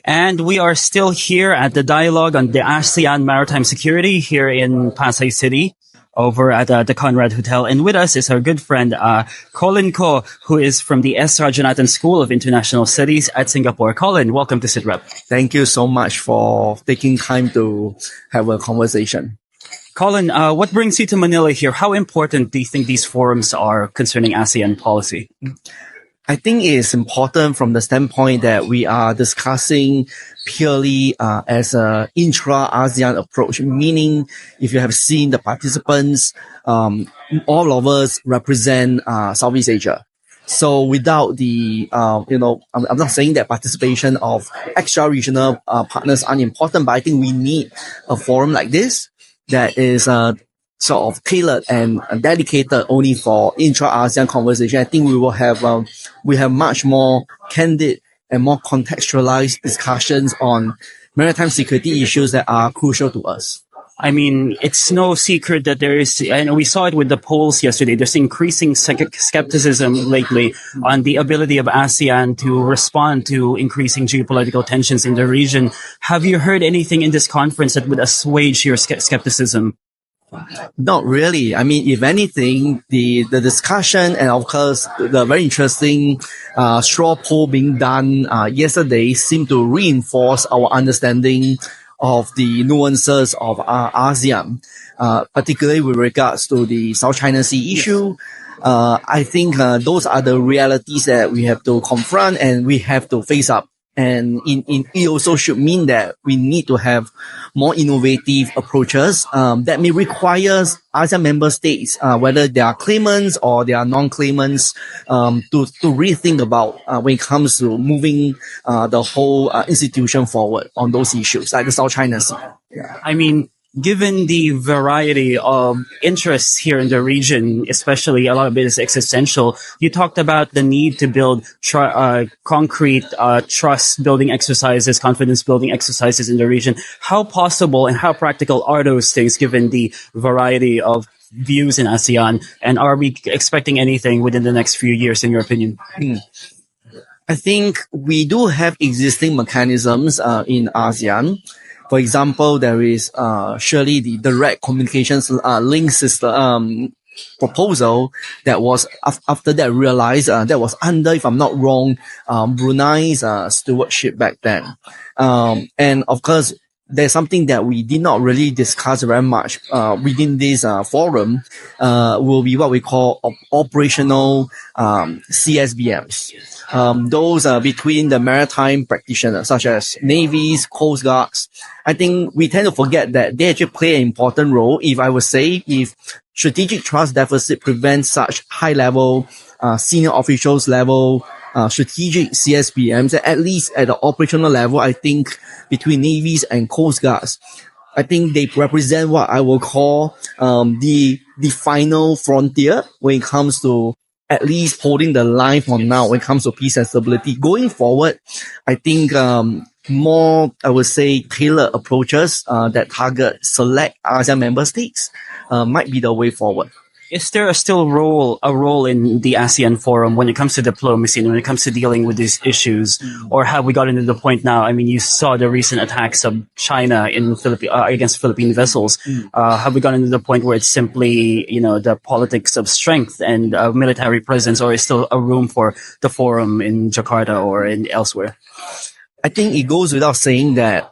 And we are still here at the dialogue on the ASEAN Maritime Security here in Pasay City over at the Conrad Hotel. And with us is our good friend, Collin Koh, who is from the Rajaratnam School of International Studies at Singapore. Collin, welcome to Sitrep. Thank you so much for taking time to have a conversation. Collin, what brings you to Manila here? How important do you think these forums are concerning ASEAN policy? I think it's important from the standpoint that we are discussing purely as an intra-ASEAN approach, meaning if you have seen the participants, all of us represent Southeast Asia. So without the, I'm not saying that participation of extra-regional partners are unimportant, but I think we need a forum like this that is sort of tailored and dedicated only for intra-ASEAN conversation. I think we have much more candid and more contextualized discussions on maritime security issues that are crucial to us. I mean, it's no secret that there is, and we saw it with the polls yesterday, there's increasing skepticism lately on the ability of ASEAN to respond to increasing geopolitical tensions in the region. Have you heard anything in this conference that would assuage your skepticism? Not really. I mean, if anything, the discussion and of course the very interesting straw poll being done yesterday seemed to reinforce our understanding of the nuances of ASEAN, particularly with regards to the South China Sea issue. I think those are the realities that we have to confront and we have to face up. And it also should mean that we need to have more innovative approaches that may require ASEAN member states, whether they are claimants or they are non-claimants, to rethink about when it comes to moving the whole institution forward on those issues, like the South China Sea. Yeah. I mean, given the variety of interests here in the region, especially a lot of it is existential, you talked about the need to build concrete trust-building exercises, confidence-building exercises in the region. How possible and how practical are those things given the variety of views in ASEAN? And are we expecting anything within the next few years, in your opinion? I think we do have existing mechanisms in ASEAN. For example, there is surely the direct communications link system proposal that was after that realized that was under, if I'm not wrong, Brunei's stewardship back then. And of course, there's something that we did not really discuss very much within this forum will be what we call operational CSBMs. Those are between the maritime practitioners such as navies, coast guards. I think we tend to forget that they actually play an important role. If strategic trust deficit prevents such high level, senior officials level, strategic CSBMs, at least at the operational level, I think between navies and coast guards, I think they represent what I will call the final frontier when it comes to at least holding the line for now when it comes to peace and stability. Going forward, I think more, I would say, tailored approaches that target select ASEAN member states might be the way forward. Is there still a role in the ASEAN forum when it comes to diplomacy and when it comes to dealing with these issues? Or have we gotten to the point now? I mean, you saw the recent attacks of China in against Philippine vessels. Have we gotten to the point where it's simply, the politics of strength and military presence, or is still a room for the forum in Jakarta or elsewhere? I think it goes without saying that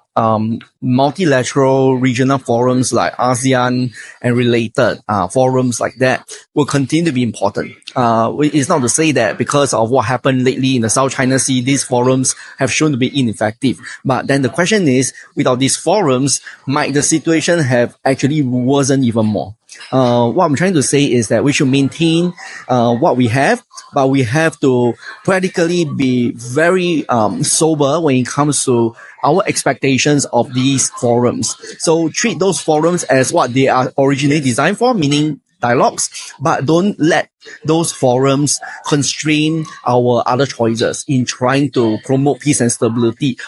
multilateral regional forums like ASEAN and related forums like that will continue to be important. It's not to say that because of what happened lately in the South China Sea, these forums have shown to be ineffective. But then the question is, without these forums, might the situation have actually worsened even more? What I'm trying to say is that we should maintain what we have, but we have to practically be very sober when it comes to our expectations of these forums. So treat those forums as what they are originally designed for, meaning dialogues, but don't let those forums constrain our other choices in trying to promote peace and stability,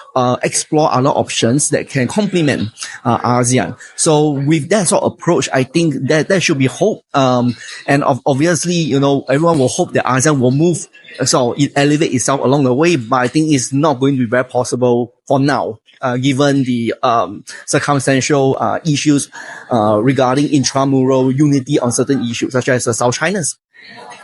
explore other options that can complement ASEAN. So with that sort of approach, I think that there should be hope. And obviously, you know, everyone will hope that ASEAN will move, so it elevate itself along the way, but I think it's not going to be very possible for now, given the circumstantial issues regarding intramural unity on certain issues, such as the South China Sea.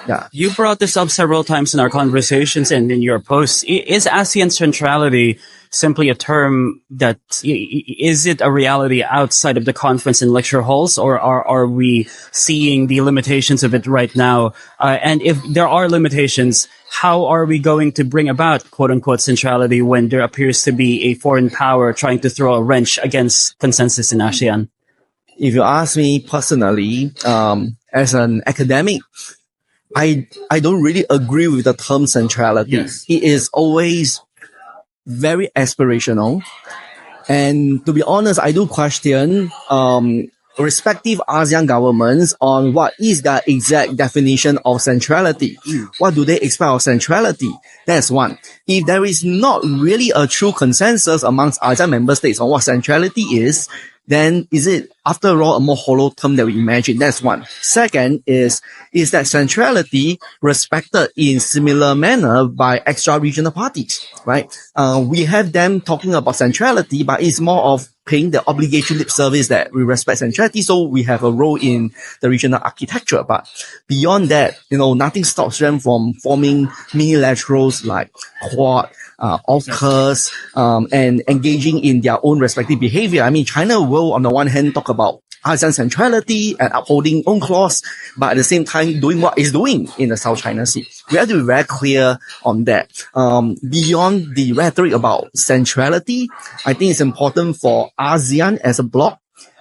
Yeah. You brought this up several times in our conversations and in your posts. Is ASEAN centrality simply a term that, is it a reality outside of the conference and lecture halls, or are we seeing the limitations of it right now? And if there are limitations, how are we going to bring about quote unquote centrality when there appears to be a foreign power trying to throw a wrench against consensus in ASEAN? If you ask me personally, as an academic, I don't really agree with the term centrality. Yes. It is always very aspirational. And to be honest, I do question respective ASEAN governments on what is their exact definition of centrality. What do they expect of centrality? That's one. If there is not really a true consensus amongst ASEAN member states on what centrality is, then is it, after all, a more hollow term that we imagine? That's one. Second is that centrality respected in similar manner by extra-regional parties, right? We have them talking about centrality, but it's more of paying the obligatory lip service that we respect centrality, so we have a role in the regional architecture. But beyond that, you know, nothing stops them from forming minilaterals like Quad, AUKUS, and engaging in their own respective behavior. I mean, China will, on the one hand, talk about ASEAN centrality and upholding UNCLOS, but at the same time doing what it's doing in the South China Sea. We have to be very clear on that. Beyond the rhetoric about centrality, I think it's important for ASEAN as a bloc,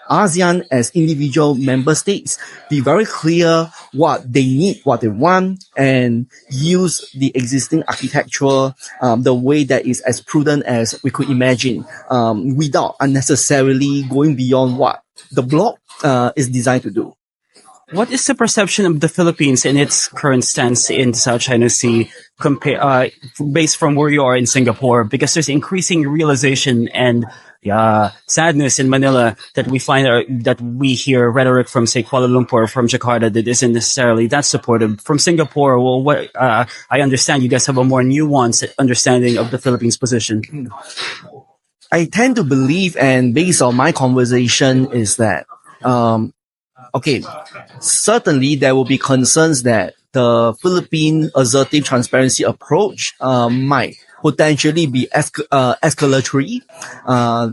ASEAN as individual member states, be very clear what they need, what they want, and use the existing architecture the way that is as prudent as we could imagine, without unnecessarily going beyond what the bloc is designed to do. What is the perception of the Philippines in its current stance in the South China Sea, based from where you are in Singapore? Because there's increasing realization and sadness in Manila that we find that we hear rhetoric from, say, Kuala Lumpur, from Jakarta, that isn't necessarily that supportive. From Singapore, well, I understand you guys have a more nuanced understanding of the Philippines' position. I tend to believe, and based on my conversation, is that okay, certainly there will be concerns that the Philippine assertive transparency approach might potentially be escalatory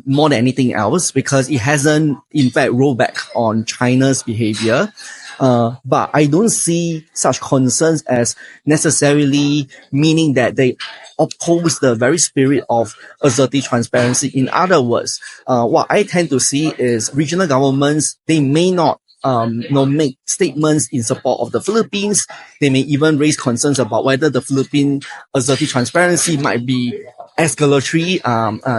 more than anything else, because it hasn't, in fact, rolled back on China's behavior. But I don't see such concerns as necessarily meaning that they oppose the very spirit of assertive transparency. In other words, what I tend to see is regional governments, they may not make statements in support of the Philippines. They may even raise concerns about whether the Philippine assertive transparency might be escalatory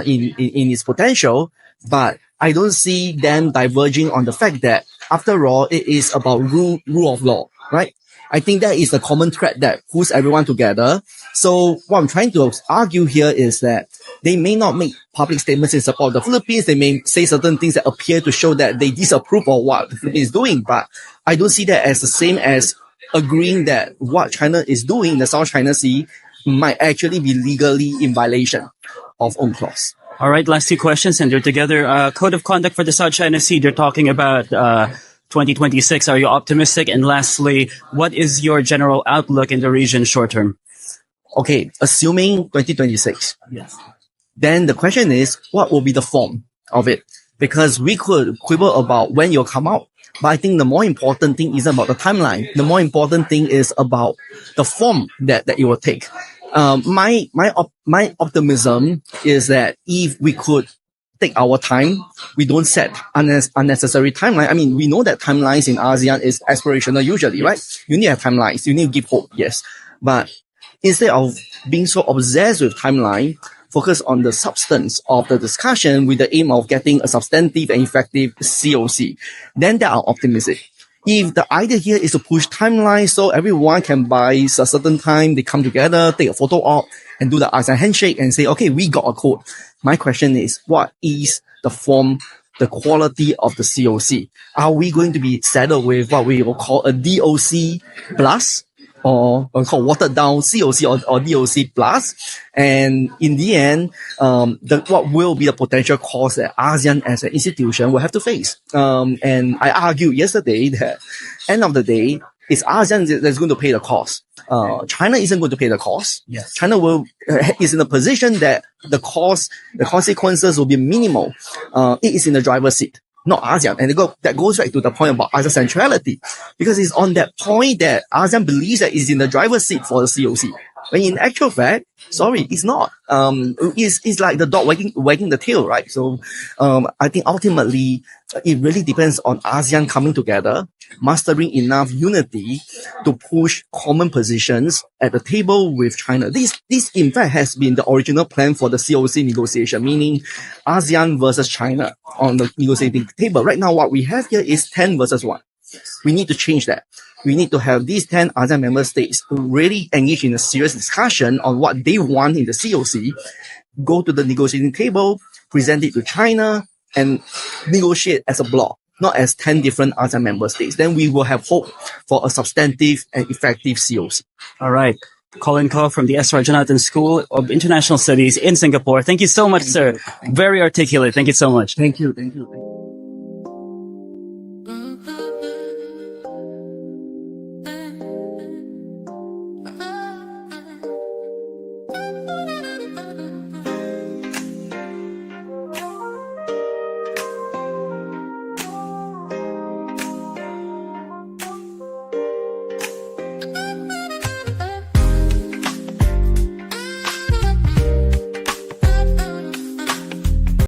in its potential. But I don't see them diverging on the fact that, after all, it is about rule of law, right? I think that is the common thread that pulls everyone together. So what I'm trying to argue here is that they may not make public statements in support of the Philippines. They may say certain things that appear to show that they disapprove of what the Philippines is doing. But I don't see that as the same as agreeing that what China is doing in the South China Sea might actually be legally in violation of UNCLOS. All right, last two questions, and they're together. Code of conduct for the South China Sea. They're talking about 2026. Are you optimistic? And lastly, what is your general outlook in the region short term? Okay, assuming 2026. Yes. Then the question is, what will be the form of it? Because we could quibble about when you'll come out, but I think the more important thing isn't about the timeline. The more important thing is about the form that it will take. My optimism is that if we could take our time, we don't set unnecessary timeline. I mean, we know that timelines in ASEAN is aspirational usually, right? You need to have timelines. You need to give hope, yes. But instead of being so obsessed with timeline, focus on the substance of the discussion with the aim of getting a substantive and effective COC. Then they are optimistic. If the idea here is to push timeline so everyone can buy a certain time, they come together, take a photo op, and do the ASEAN handshake and say, okay, we got a code. My question is, what is the form, the quality of the COC? Are we going to be saddled with what we will call a DOC plus, or called watered down COC or DOC plus? And in the end, what will be the potential cost that ASEAN as an institution will have to face? And I argued yesterday that end of the day, it's ASEAN that's going to pay the cost. China isn't going to pay the cost. Yes. China is in a position that the consequences will be minimal. It is in the driver's seat, not ASEAN. And that goes back to the point about ASEAN centrality, because it's on that point that ASEAN believes that it's in the driver's seat for the COC. When in actual fact, sorry, it's not. It's like the dog wagging the tail, right? So, I think ultimately, it really depends on ASEAN coming together, mastering enough unity to push common positions at the table with China. This in fact has been the original plan for the COC negotiation, meaning ASEAN versus China on the negotiating table. Right now, what we have here is 10 versus 1. We need to change that. We need to have these 10 ASEAN member states really engage in a serious discussion on what they want in the COC, go to the negotiating table, present it to China, and negotiate as a bloc, not as 10 different ASEAN member states. Then we will have hope for a substantive and effective COC. All right. Collin Koh from the S. Rajaratnam School of International Studies in Singapore. Thank you so much, sir. Very articulate. Thank you so much. Thank you.